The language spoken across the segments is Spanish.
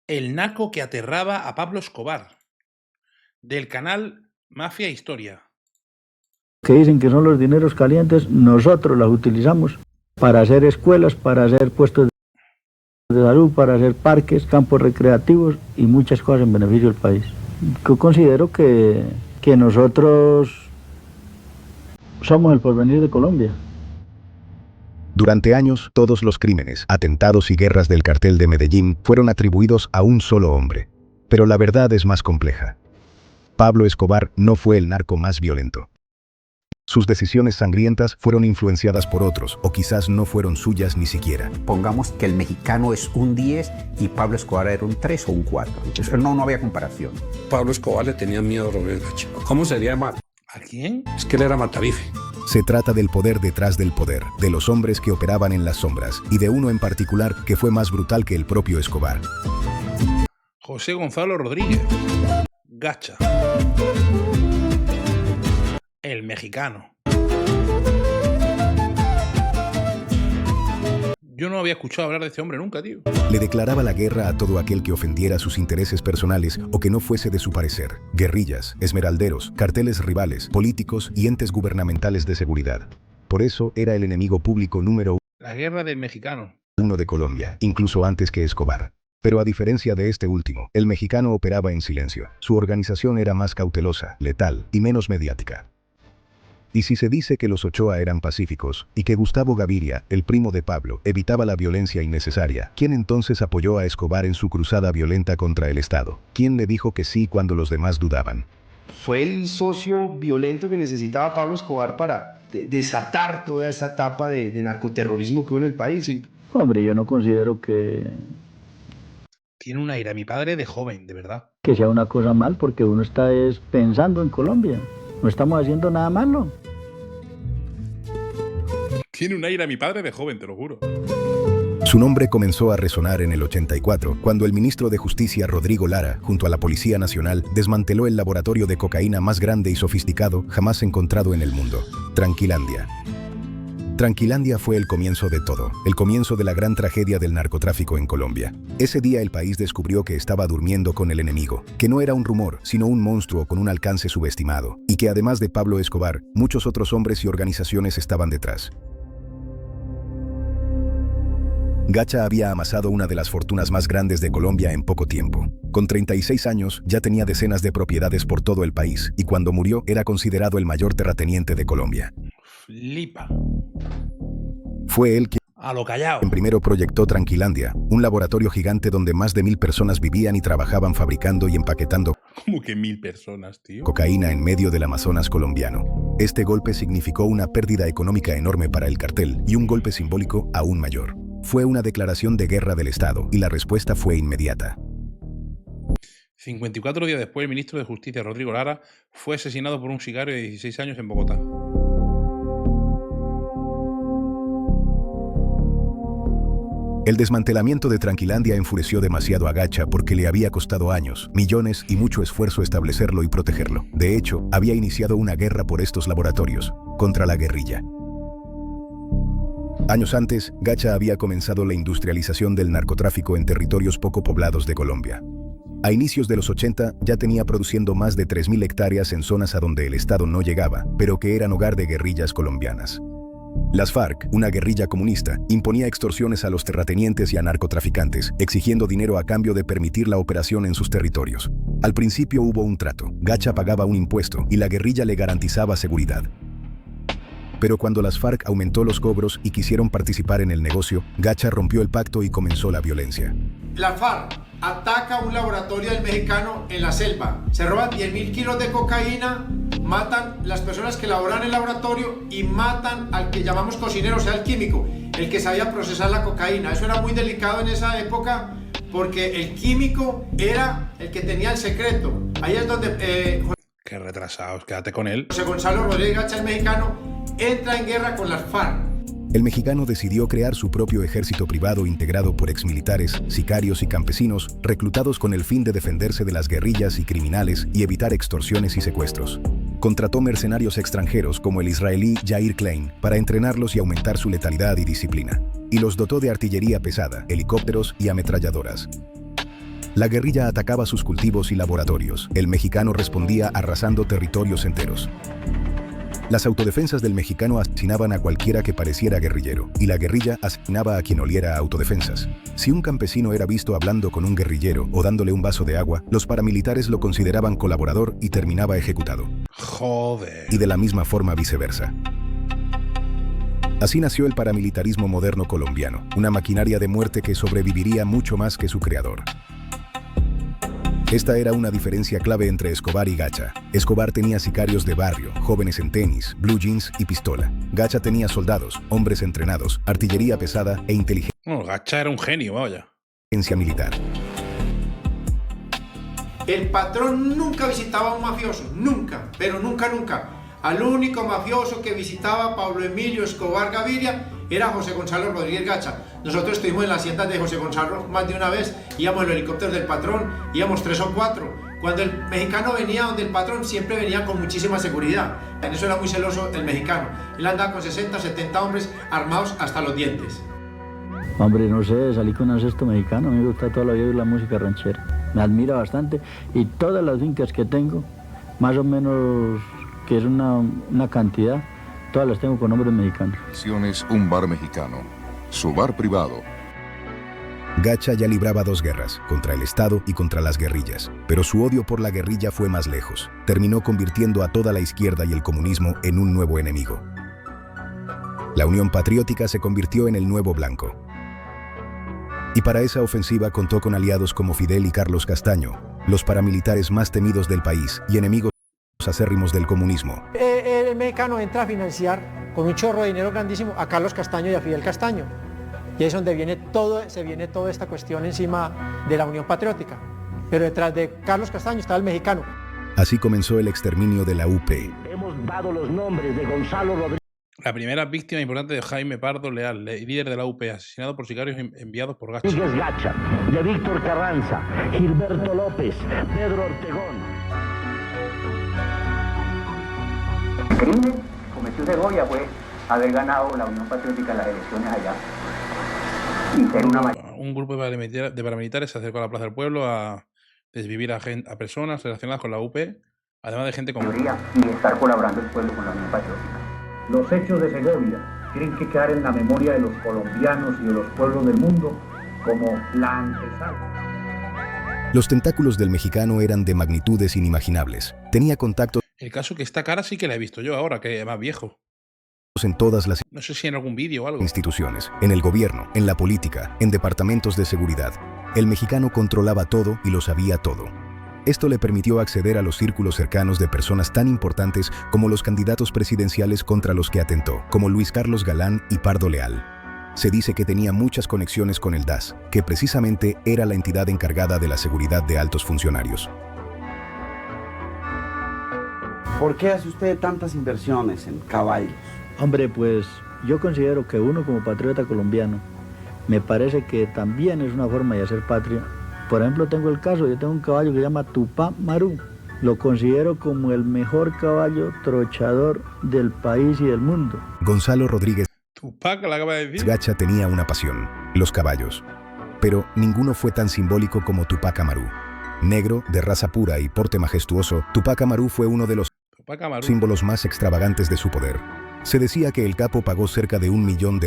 El naco que aterraba a Pablo Escobar, del canal Mafia Historia. Que dicen que son los dineros calientes, nosotros los utilizamos para hacer escuelas, para hacer puestos de salud, para hacer parques, campos recreativos y muchas cosas en beneficio del país. Yo considero que nosotros somos el porvenir de Colombia. Durante años, todos los crímenes, atentados y guerras del cartel de Medellín fueron atribuidos a un solo hombre. Pero la verdad es más compleja. Pablo Escobar no fue el narco más violento. Sus decisiones sangrientas fueron influenciadas por otros, o quizás no fueron suyas ni siquiera. Pongamos que el mexicano es un 10 y Pablo Escobar era un 3 o un 4. Entonces, no había comparación. Pablo Escobar le tenía miedo a Rodríguez Gacha. ¿Cómo sería matar? ¿A quién? Es que él era matarife. Se trata del poder detrás del poder, de los hombres que operaban en las sombras, y de uno en particular que fue más brutal que el propio Escobar. José Gonzalo Rodríguez Gacha, el mexicano. Yo no había escuchado hablar de este hombre nunca, tío. Le declaraba la guerra a todo aquel que ofendiera sus intereses personales o que no fuese de su parecer. Guerrillas, esmeralderos, carteles rivales, políticos y entes gubernamentales de seguridad. Por eso era el enemigo público número La guerra del mexicano. 1 de Colombia, incluso antes que Escobar. Pero a diferencia de este último, el mexicano operaba en silencio. Su organización era más cautelosa, letal y menos mediática. Y si se dice que los Ochoa eran pacíficos, y que Gustavo Gaviria, el primo de Pablo, evitaba la violencia innecesaria, ¿quién entonces apoyó a Escobar en su cruzada violenta contra el Estado? ¿Quién le dijo que sí cuando los demás dudaban? Fue el socio violento que necesitaba Pablo Escobar para desatar toda esa etapa de narcoterrorismo que hubo en el país. Sí. Hombre, yo no considero que Tiene un aire a mi padre de joven, de verdad. sea una cosa mal, porque uno está pensando en Colombia. No estamos haciendo nada malo. Tiene un aire a mi padre de joven, te lo juro. Su nombre comenzó a resonar en el 84, cuando el ministro de Justicia Rodrigo Lara, junto a la Policía Nacional, desmanteló el laboratorio de cocaína más grande y sofisticado jamás encontrado en el mundo, Tranquilandia. Tranquilandia fue el comienzo de todo, el comienzo de la gran tragedia del narcotráfico en Colombia. Ese día el país descubrió que estaba durmiendo con el enemigo, que no era un rumor, sino un monstruo con un alcance subestimado, y que además de Pablo Escobar, muchos otros hombres y organizaciones estaban detrás. Gacha había amasado una de las fortunas más grandes de Colombia en poco tiempo. Con 36 años ya tenía decenas de propiedades por todo el país y cuando murió era considerado el mayor terrateniente de Colombia. Flipa. Fue él quien A lo callao. primero proyectó Tranquilandia, un laboratorio gigante donde más de 1000 personas vivían y trabajaban fabricando y empaquetando ¿Cómo que 1000 personas, tío? cocaína en medio del Amazonas colombiano. Este golpe significó una pérdida económica enorme para el cartel y un golpe simbólico aún mayor. Fue una declaración de guerra del Estado y la respuesta fue inmediata. 54 días después, el ministro de Justicia, Rodrigo Lara, fue asesinado por un sicario de 16 años en Bogotá. El desmantelamiento de Tranquilandia enfureció demasiado a Gacha porque le había costado años, millones y mucho esfuerzo establecerlo y protegerlo. De hecho, había iniciado una guerra por estos laboratorios, contra la guerrilla. Años antes, Gacha había comenzado la industrialización del narcotráfico en territorios poco poblados de Colombia. A inicios de los 80 ya tenía produciendo más de 3000 hectáreas en zonas a donde el Estado no llegaba, pero que eran hogar de guerrillas colombianas. Las FARC, una guerrilla comunista, imponía extorsiones a los terratenientes y a narcotraficantes, exigiendo dinero a cambio de permitir la operación en sus territorios. Al principio hubo un trato, Gacha pagaba un impuesto y la guerrilla le garantizaba seguridad. Pero cuando las FARC aumentó los cobros y quisieron participar en el negocio, Gacha rompió el pacto y comenzó la violencia. La FARC ataca un laboratorio del mexicano en la selva. Se roban 10.000 kilos de cocaína, matan las personas que laboran en el laboratorio y matan al que llamamos cocinero, o sea, el químico, el que sabía procesar la cocaína. Eso era muy delicado en esa época porque el químico era el que tenía el secreto. Ahí es donde Qué retrasados, quédate con él. José Gonzalo Rodríguez Gacha, el mexicano, entra en guerra con las FARC. El mexicano decidió crear su propio ejército privado integrado por exmilitares, sicarios y campesinos, reclutados con el fin de defenderse de las guerrillas y criminales y evitar extorsiones y secuestros. Contrató mercenarios extranjeros como el israelí Yair Klein para entrenarlos y aumentar su letalidad y disciplina. Y los dotó de artillería pesada, helicópteros y ametralladoras. La guerrilla atacaba sus cultivos y laboratorios. El mexicano respondía arrasando territorios enteros. Las autodefensas del mexicano asesinaban a cualquiera que pareciera guerrillero, y la guerrilla asesinaba a quien oliera a autodefensas. Si un campesino era visto hablando con un guerrillero o dándole un vaso de agua, los paramilitares lo consideraban colaborador y terminaba ejecutado. Joder. Y de la misma forma viceversa. Así nació el paramilitarismo moderno colombiano, una maquinaria de muerte que sobreviviría mucho más que su creador. Esta era una diferencia clave entre Escobar y Gacha. Escobar tenía sicarios de barrio, jóvenes en tenis, blue jeans y pistola. Gacha tenía soldados, hombres entrenados, artillería pesada e inteligencia No, Gacha era un genio, vaya. militar. El patrón nunca visitaba a un mafioso, nunca, pero nunca, nunca. Al único mafioso que visitaba Pablo Emilio Escobar Gaviria era José Gonzalo Rodríguez Gacha. Nosotros estuvimos en la hacienda de José Gonzalo más de una vez, íbamos en los helicópteros del patrón, íbamos 3 o 4. Cuando el mexicano venía donde el patrón, siempre venía con muchísima seguridad. En eso era muy celoso el mexicano. Él andaba con 60, 70 hombres armados hasta los dientes. Hombre, no sé, salí con un acesto mexicano, me gusta toda la vida la música ranchera. Me admira bastante y todas las fincas que tengo, más o menos que es una cantidad, todas las tengo con nombres mexicanos. Un bar mexicano, su bar privado. Gacha ya libraba 2 guerras, contra el Estado y contra las guerrillas, pero su odio por la guerrilla fue más lejos. Terminó convirtiendo a toda la izquierda y el comunismo en un nuevo enemigo. La Unión Patriótica se convirtió en el nuevo blanco. Y para esa ofensiva contó con aliados como Fidel y Carlos Castaño, los paramilitares más temidos del país y enemigos acérrimos del comunismo. El mexicano entra a financiar con un chorro de dinero grandísimo a Carlos Castaño y a Fidel Castaño. Y es donde se viene toda esta cuestión encima de la Unión Patriótica. Pero detrás de Carlos Castaño está el mexicano. Así comenzó el exterminio de la UP. Hemos dado los nombres de Gonzalo Rodríguez. La primera víctima importante de Jaime Pardo Leal, líder de la UP, asesinado por sicarios enviados por Gacha. Gacha, de Víctor Carranza, Gilberto López, Pedro Ortegón. El crimen que cometió Segovia fue haber ganado la Unión Patriótica las elecciones allá. Un grupo de paramilitares se acercó a la Plaza del Pueblo a desvivir a personas relacionadas con la UP, además de gente común. Y estar colaborando el pueblo con la Unión Patriótica. Los hechos de Segovia tienen que quedar en la memoria de los colombianos y de los pueblos del mundo como la antesala. Los tentáculos del mexicano eran de magnitudes inimaginables. Tenía contactos. El caso que esta cara sí que la he visto yo ahora, que es más viejo. En todas las, no sé si en algún vídeo o algo, instituciones, en el gobierno, en la política, en departamentos de seguridad. El mexicano controlaba todo y lo sabía todo. Esto le permitió acceder a los círculos cercanos de personas tan importantes como los candidatos presidenciales contra los que atentó, como Luis Carlos Galán y Pardo Leal. Se dice que tenía muchas conexiones con el DAS, que precisamente era la entidad encargada de la seguridad de altos funcionarios. ¿Por qué hace usted tantas inversiones en caballos? Hombre, pues yo considero que uno como patriota colombiano, me parece que también es una forma de hacer patria. Por ejemplo, tengo el caso, yo tengo un caballo que se llama Tupac Amaru. Lo considero como el mejor caballo trochador del país y del mundo. Gonzalo Rodríguez Tupac, la acaba de decir. Gacha tenía una pasión, los caballos. Pero ninguno fue tan simbólico como Tupac Amaru. Negro, de raza pura y porte majestuoso, Tupac Amaru fue uno de los símbolos más extravagantes de su poder. Se decía que el capo pagó cerca de $1 millón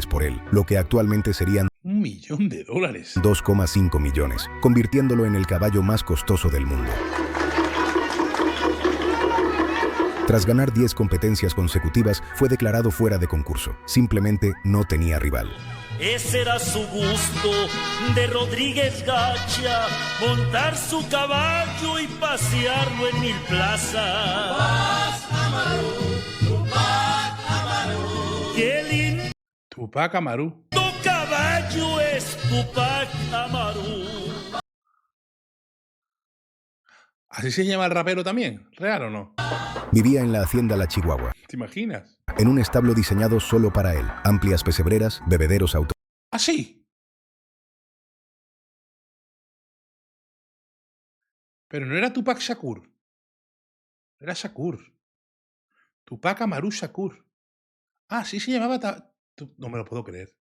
por él, lo que actualmente serían $1 millón. 2,5 millones, convirtiéndolo en el caballo más costoso del mundo. Tras ganar 10 competencias consecutivas, fue declarado fuera de concurso. Simplemente no tenía rival. Ese era su gusto de Rodríguez Gacha, montar su caballo y pasearlo en 1000 plazas. Tupac Amaru, qué lindo Tupac Amaru. Caballo es Tupac Amaru. ¿Así se llama el rapero también? ¿Real o no? Vivía en la hacienda La Chihuahua. ¿Te imaginas? En un establo diseñado solo para él. Amplias pesebreras, bebederos auto. ¿Ah, sí? Pero no era Tupac Shakur. Era Shakur. Tupac Amaru Shakur. Ah, sí se llamaba... No me lo puedo creer.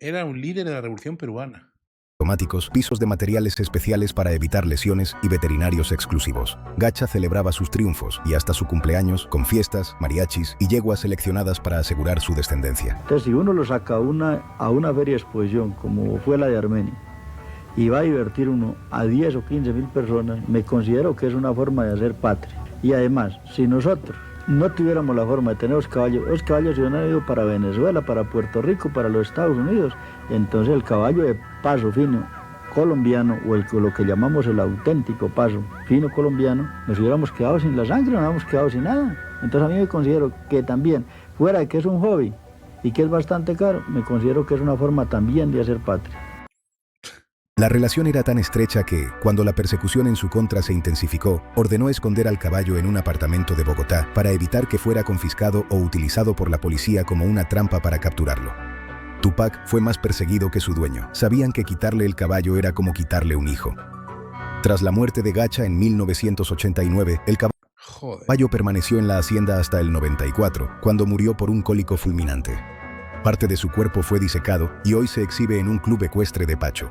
Era un líder de la Revolución Peruana. Automáticos, pisos de materiales especiales para evitar lesiones y veterinarios exclusivos. Gacha celebraba sus triunfos y hasta su cumpleaños con fiestas, mariachis y yeguas seleccionadas para asegurar su descendencia. Entonces, si uno lo saca a una feria de exposición, como fue la de Armenia, y va a divertir uno a 10 o 15 mil personas, me considero que es una forma de hacer patria. Y además, si nosotros no tuviéramos la forma de tener los caballos se hubieran ido para Venezuela, para Puerto Rico, para los Estados Unidos. Entonces el caballo de paso fino colombiano, o lo que llamamos el auténtico paso fino colombiano, nos hubiéramos quedado sin la sangre, nos hubiéramos quedado sin nada. Entonces a mí me considero que también, fuera de que es un hobby y que es bastante caro, me considero que es una forma también de hacer patria. La relación era tan estrecha que, cuando la persecución en su contra se intensificó, ordenó esconder al caballo en un apartamento de Bogotá para evitar que fuera confiscado o utilizado por la policía como una trampa para capturarlo. Tupac fue más perseguido que su dueño. Sabían que quitarle el caballo era como quitarle un hijo. Tras la muerte de Gacha en 1989, el caballo permaneció en la hacienda hasta el 94, cuando murió por un cólico fulminante. Parte de su cuerpo fue disecado y hoy se exhibe en un club ecuestre de Pacho.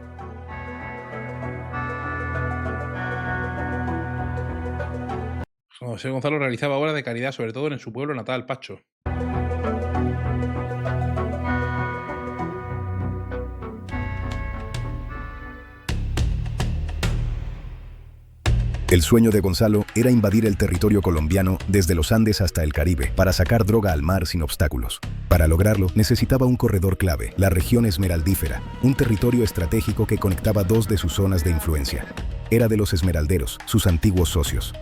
José Gonzalo realizaba obras de caridad, sobre todo en su pueblo natal, Pacho. El sueño de Gonzalo era invadir el territorio colombiano desde los Andes hasta el Caribe para sacar droga al mar sin obstáculos. Para lograrlo, necesitaba un corredor clave, la región esmeraldífera, un territorio estratégico que conectaba dos de sus zonas de influencia. Era de los esmeralderos, sus antiguos socios.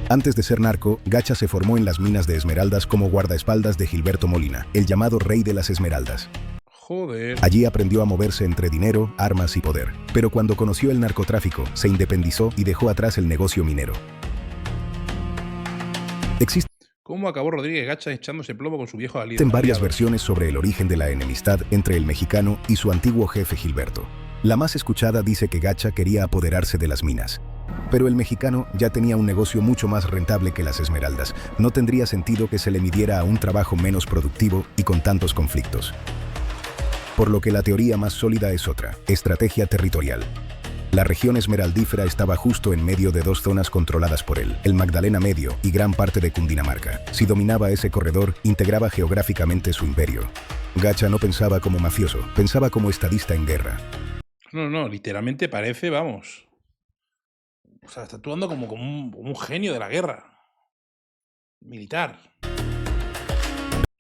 Antes de ser narco, Gacha se formó en las minas de esmeraldas como guardaespaldas de Gilberto Molina, el llamado rey de las esmeraldas. Joder. Allí aprendió a moverse entre dinero, armas y poder. Pero cuando conoció el narcotráfico, se independizó y dejó atrás el negocio minero. ¿Cómo acabó Rodríguez Gacha echándose plomo con su viejo aliado? Existen varias versiones sobre el origen de la enemistad entre el mexicano y su antiguo jefe Gilberto. La más escuchada dice que Gacha quería apoderarse de las minas. Pero el mexicano ya tenía un negocio mucho más rentable que las esmeraldas. No tendría sentido que se le midiera a un trabajo menos productivo y con tantos conflictos. Por lo que la teoría más sólida es otra: estrategia territorial. La región esmeraldífera estaba justo en medio de dos zonas controladas por él, el Magdalena Medio y gran parte de Cundinamarca. Si dominaba ese corredor, integraba geográficamente su imperio. Gacha no pensaba como mafioso, pensaba como estadista en guerra. No, literalmente parece, vamos. O sea, está actuando como un genio de la guerra. Militar.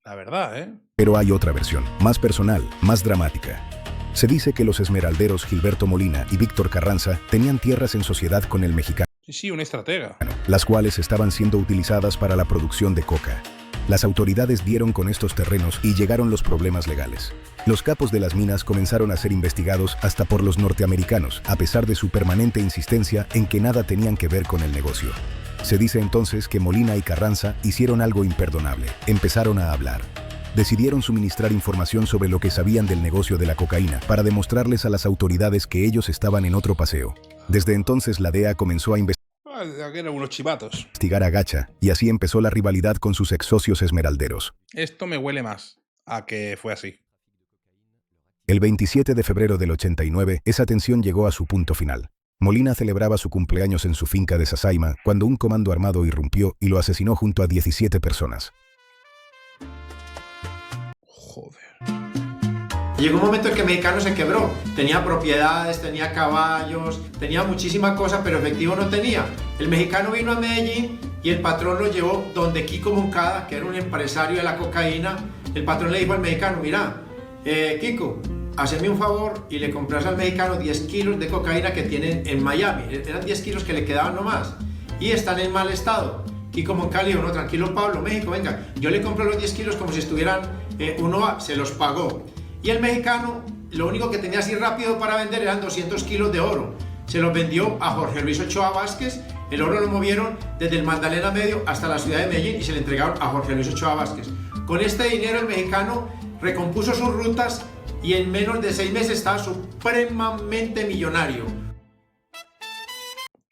La verdad, ¿eh? Pero hay otra versión, más personal, más dramática. Se dice que los esmeralderos Gilberto Molina y Víctor Carranza tenían tierras en sociedad con el mexicano. Sí, un estratega. Las cuales estaban siendo utilizadas para la producción de coca. Las autoridades dieron con estos terrenos y llegaron los problemas legales. Los capos de las minas comenzaron a ser investigados hasta por los norteamericanos, a pesar de su permanente insistencia en que nada tenían que ver con el negocio. Se dice entonces que Molina y Carranza hicieron algo imperdonable. Empezaron a hablar. Decidieron suministrar información sobre lo que sabían del negocio de la cocaína para demostrarles a las autoridades que ellos estaban en otro paseo. Desde entonces la DEA comenzó a Eran unos chivatos. investigar a Gacha y así empezó la rivalidad con sus ex socios esmeralderos. Esto me huele más a que fue así. El 27 de febrero del 89, esa tensión llegó a su punto final. Molina celebraba su cumpleaños en su finca de Sasaima cuando un comando armado irrumpió y lo asesinó junto a 17 personas. Joder. Llegó un momento en que el mexicano se quebró. Tenía propiedades, tenía caballos, tenía muchísima cosa, pero efectivo no tenía. El mexicano vino a Medellín y el patrón lo llevó donde Kiko Moncada, que era un empresario de la cocaína. El patrón le dijo al mexicano: mira, Kiko, haceme un favor y le compras al mexicano 10 kilos de cocaína que tienen en Miami. Eran 10 kilos que le quedaban nomás y están en mal estado. Kiko Moncada le dijo: no, tranquilo Pablo, México, venga, yo le compro los 10 kilos como si estuvieran se los pagó. Y el mexicano, lo único que tenía así rápido para vender eran 200 kilos de oro. Se los vendió a Jorge Luis Ochoa Vázquez. El oro lo movieron desde el Magdalena Medio hasta la ciudad de Medellín y se le entregaron a Jorge Luis Ochoa Vázquez. Con este dinero el mexicano recompuso sus rutas y en menos de 6 meses estaba supremamente millonario.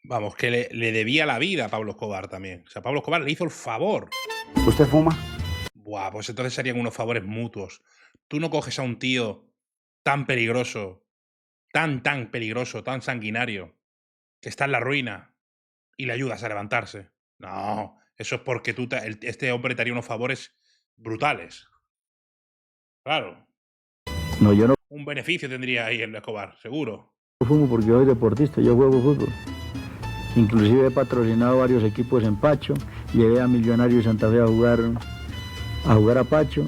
Vamos, que le debía la vida a Pablo Escobar también. O sea, Pablo Escobar le hizo el favor. ¿Usted fuma? Buah, pues entonces serían unos favores mutuos. Tú no coges a un tío tan peligroso, tan peligroso, tan sanguinario, que está en la ruina, y le ayudas a levantarse. No, eso es porque este hombre te haría unos favores brutales. Claro. No, yo no Un beneficio tendría ahí el Escobar, seguro. fumo porque soy deportista, yo juego fútbol. Inclusive he patrocinado varios equipos en Pacho, llevé a Millonarios de Santa Fe a jugar a Pacho.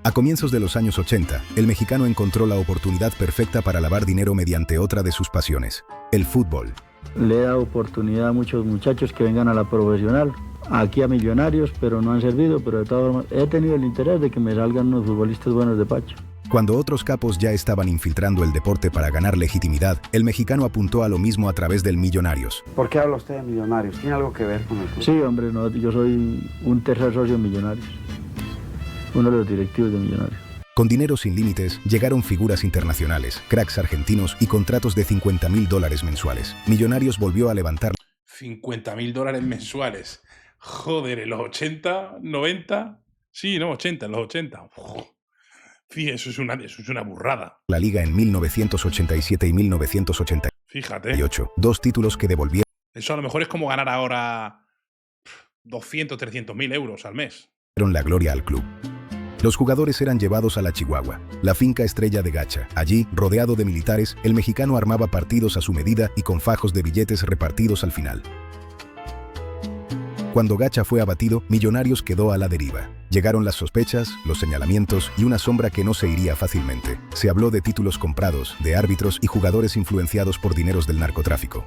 A comienzos de los años 80, el mexicano encontró la oportunidad perfecta para lavar dinero mediante otra de sus pasiones, el fútbol. Le he dado oportunidad a muchos muchachos que vengan a la profesional, aquí a Millonarios, pero no han servido, pero de todas formas he tenido el interés de que me salgan unos futbolistas buenos de Pacho. Cuando otros capos ya estaban infiltrando el deporte para ganar legitimidad, el mexicano apuntó a lo mismo a través del Millonarios. ¿Por qué habla usted de Millonarios? ¿Tiene algo que ver con el club? Sí, hombre, no, yo soy un tercer socio de Millonarios, uno de los directivos de Millonarios. Con dinero sin límites, llegaron figuras internacionales, cracks argentinos y contratos de $50,000 mensuales. Millonarios volvió a levantar... $50,000 mensuales. Joder, en los 80, 90... Sí, no, 80, en los 80. Sí, eso es una burrada. La liga en 1987 y 1988. Fíjate. 2 títulos que devolvieron... Eso a lo mejor es como ganar ahora 200, 300.000 euros al mes. La gloria al club. Los jugadores eran llevados a la Chihuahua, la finca estrella de Gacha. Allí, rodeado de militares, el mexicano armaba partidos a su medida y con fajos de billetes repartidos al final. Cuando Gacha fue abatido, Millonarios quedó a la deriva. Llegaron las sospechas, los señalamientos y una sombra que no se iría fácilmente. Se habló de títulos comprados, de árbitros y jugadores influenciados por dineros del narcotráfico.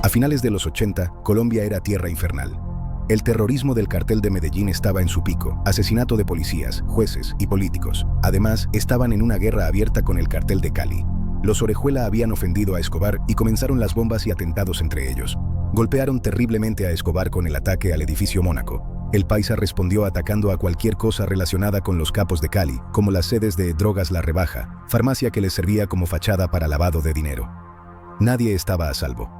A finales de los 80, Colombia era tierra infernal. El terrorismo del cartel de Medellín estaba en su pico, asesinato de policías, jueces y políticos. Además, estaban en una guerra abierta con el cartel de Cali. Los Orejuela habían ofendido a Escobar y comenzaron las bombas y atentados entre ellos. Golpearon terriblemente a Escobar con el ataque al edificio Mónaco. El paisa respondió atacando a cualquier cosa relacionada con los capos de Cali, como las sedes de Drogas La Rebaja, farmacia que les servía como fachada para lavado de dinero. Nadie estaba a salvo.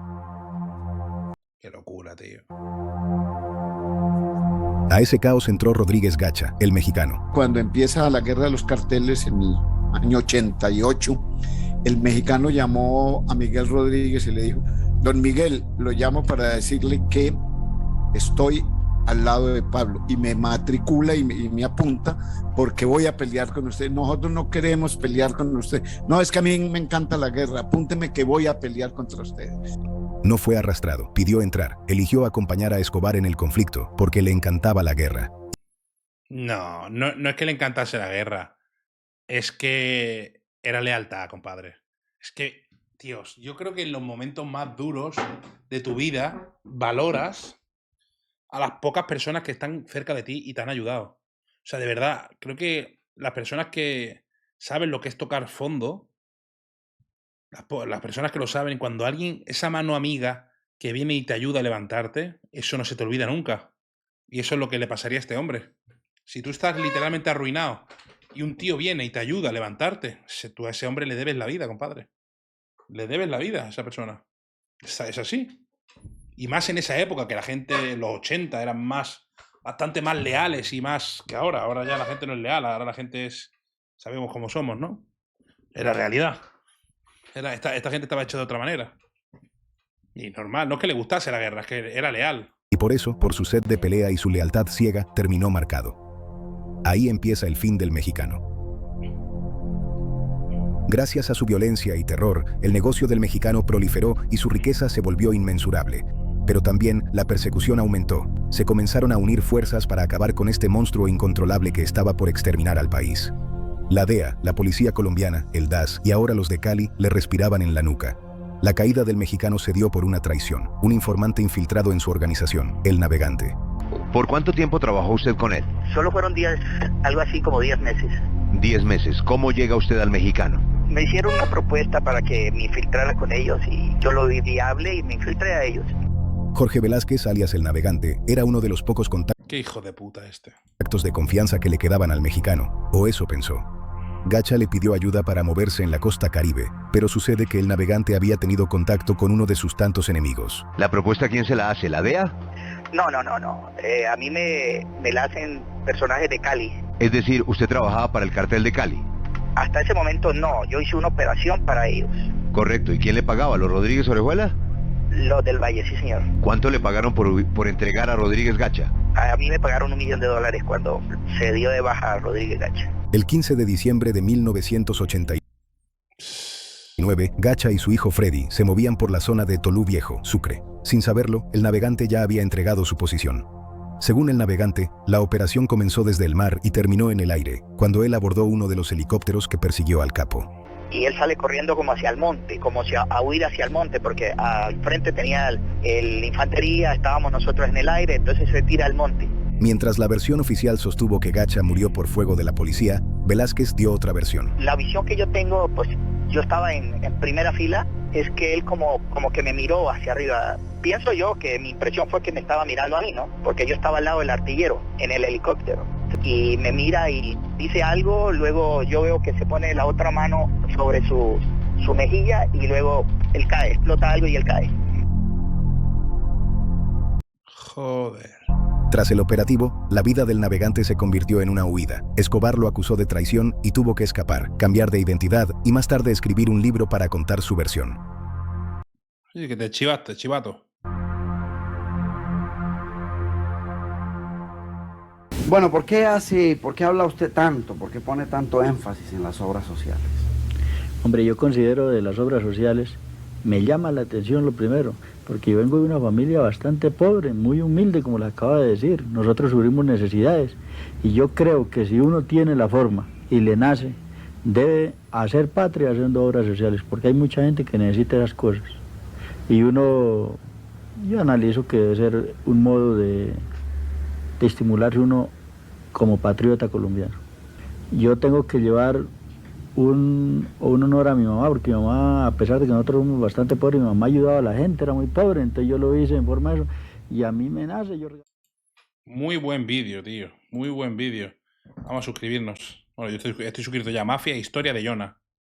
Qué locura, tío. A ese caos entró Rodríguez Gacha, el mexicano. Cuando empieza la guerra de los carteles en el año 88, el mexicano llamó a Miguel Rodríguez y le dijo: don Miguel, lo llamo para decirle que estoy al lado de Pablo, y me matricula y me apunta porque voy a pelear con usted. Nosotros no queremos pelear con usted. No, es que a mí me encanta la guerra, apúnteme que voy a pelear contra ustedes. No fue arrastrado, pidió entrar, eligió acompañar a Escobar en el conflicto porque le encantaba la guerra. No es que le encantase la guerra, es que era lealtad, compadre. Es que, tíos, yo creo que en los momentos más duros de tu vida valoras a las pocas personas que están cerca de ti y te han ayudado. O sea, de verdad, creo que las personas que saben lo que es tocar fondo, las personas que lo saben, cuando alguien, esa mano amiga que viene y te ayuda a levantarte, eso no se te olvida nunca. Y eso es lo que le pasaría a este hombre. Si tú estás literalmente arruinado y un tío viene y te ayuda a levantarte, tú a ese hombre le debes la vida, compadre. Le debes la vida a esa persona. Es así. Y más en esa época, que la gente, los 80, eran bastante más leales y más que ahora. Ahora ya la gente no es leal, ahora la gente es... Sabemos cómo somos, ¿no? Era realidad. Esta gente estaba hecha de otra manera. Y normal, no es que le gustase la guerra, es que era leal. Y por eso, por su sed de pelea y su lealtad ciega, terminó marcado. Ahí empieza el fin del mexicano. Gracias a su violencia y terror, el negocio del mexicano proliferó y su riqueza se volvió inmensurable. Pero también la persecución aumentó. Se comenzaron a unir fuerzas para acabar con este monstruo incontrolable que estaba por exterminar al país. La DEA, la policía colombiana, el DAS y ahora los de Cali le respiraban en la nuca. La caída del mexicano se dio por una traición, un informante infiltrado en su organización, El Navegante. ¿Por cuánto tiempo trabajó usted con él? Solo fueron días, algo así como 10 meses. 10 meses. ¿Cómo llega usted al mexicano? Me hicieron una propuesta para que me infiltrara con ellos y yo lo vi viable y me infiltré a ellos. Jorge Velázquez, alias El Navegante, era uno de los pocos contactos... ¡Qué hijo de puta este! ...actos de confianza que le quedaban al mexicano, o eso pensó. Gacha le pidió ayuda para moverse en la costa caribe, pero sucede que El Navegante había tenido contacto con uno de sus tantos enemigos. ¿La propuesta quién se la hace, la DEA? No. A mí me la hacen personajes de Cali. Es decir, usted trabajaba para el cartel de Cali. Hasta ese momento no, yo hice una operación para ellos. Correcto, ¿y quién le pagaba? ¿Los Rodríguez Orejuela? Los del Valle, sí señor. ¿Cuánto le pagaron por entregar a Rodríguez Gacha? A mí me pagaron $1 millón cuando se dio de baja a Rodríguez Gacha. El 15 de diciembre de 1989, Gacha y su hijo Freddy se movían por la zona de Tolú Viejo, Sucre. Sin saberlo, el navegante ya había entregado su posición. Según el navegante, la operación comenzó desde el mar y terminó en el aire, cuando él abordó uno de los helicópteros que persiguió al capo. Y él sale corriendo como hacia el monte, como a huir hacia el monte, porque al frente tenía la infantería, estábamos nosotros en el aire, entonces se tira al monte. Mientras la versión oficial sostuvo que Gacha murió por fuego de la policía, Velázquez dio otra versión. La visión que yo tengo, pues yo estaba en primera fila, es que él como que me miró hacia arriba. Pienso yo que mi impresión fue que me estaba mirando a mí, ¿no? Porque yo estaba al lado del artillero, en el helicóptero. Y me mira y dice algo, luego yo veo que se pone la otra mano sobre su mejilla y luego él cae, explota algo y él cae. Joder. Tras el operativo, la vida del navegante se convirtió en una huida. Escobar lo acusó de traición y tuvo que escapar, cambiar de identidad y más tarde escribir un libro para contar su versión. Sí, que te chivaste, chivato. Bueno, ¿por qué habla usted tanto? ¿Por qué pone tanto énfasis en las obras sociales? Hombre, yo considero de las obras sociales, me llama la atención lo primero, porque yo vengo de una familia bastante pobre, muy humilde, como le acaba de decir. Nosotros sufrimos necesidades y yo creo que si uno tiene la forma y le nace, debe hacer patria haciendo obras sociales, porque hay mucha gente que necesita esas cosas. Y yo analizo que debe ser un modo de estimularse uno como patriota colombiano. Yo tengo que llevar un honor a mi mamá, porque mi mamá, a pesar de que nosotros somos bastante pobres, mi mamá ayudaba a la gente, era muy pobre, entonces yo lo hice en forma de eso, y a mí me nace. Muy buen vídeo, tío, muy buen vídeo. Vamos a suscribirnos. Bueno, yo estoy suscrito ya. Mafia Historia de Yona.